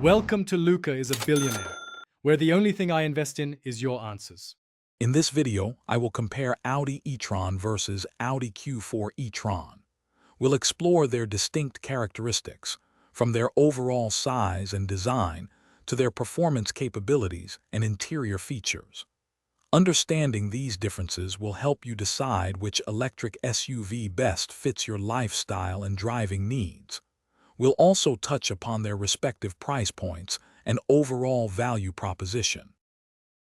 Welcome to Luca is a Billionaire, where the only thing I invest in is your answers. In this video, I will compare Audi e-tron versus Audi Q4 e-tron. We'll explore their distinct characteristics, from their overall size and design to their performance capabilities and interior features. Understanding these differences will help you decide which electric SUV best fits your lifestyle and driving needs. We'll also touch upon their respective price points and overall value proposition.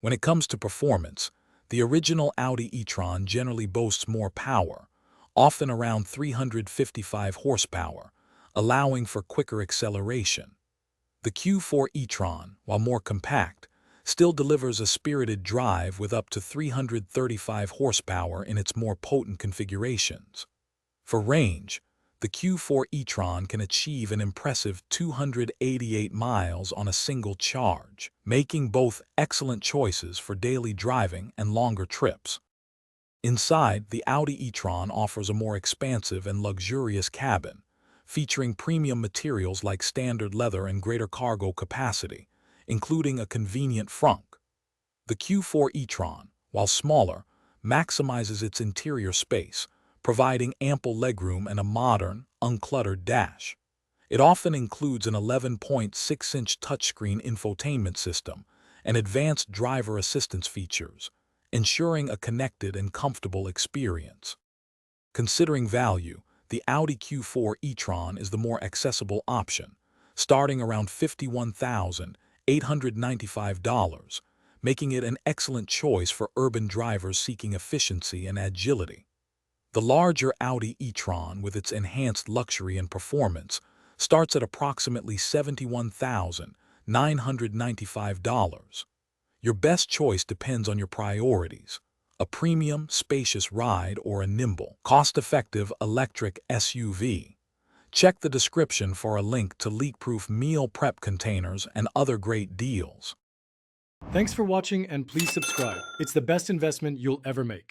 When it comes to performance, the original Audi e-tron generally boasts more power, often around 355 horsepower, allowing for quicker acceleration. The Q4 e-tron, while more compact, still delivers a spirited drive with up to 335 horsepower in its more potent configurations. For range, the Q4 e-tron can achieve an impressive 288 miles on a single charge, making both excellent choices for daily driving and longer trips. Inside, the Audi e-tron offers a more expansive and luxurious cabin, featuring premium materials like standard leather and greater cargo capacity, including a convenient frunk. The Q4 e-tron, while smaller, maximizes its interior space, providing ample legroom and a modern, uncluttered dash. It often includes an 11.6-inch touchscreen infotainment system and advanced driver assistance features, ensuring a connected and comfortable experience. Considering value, the Audi Q4 e-tron is the more accessible option, starting around $51,895, making it an excellent choice for urban drivers seeking efficiency and agility. The larger Audi e-tron, with its enhanced luxury and performance, starts at approximately $71,995. Your best choice depends on your priorities: a premium, spacious ride or a nimble, cost-effective electric SUV. Check the description for a link to leak-proof meal prep containers and other great deals. Thanks for watching and please subscribe. It's the best investment you'll ever make.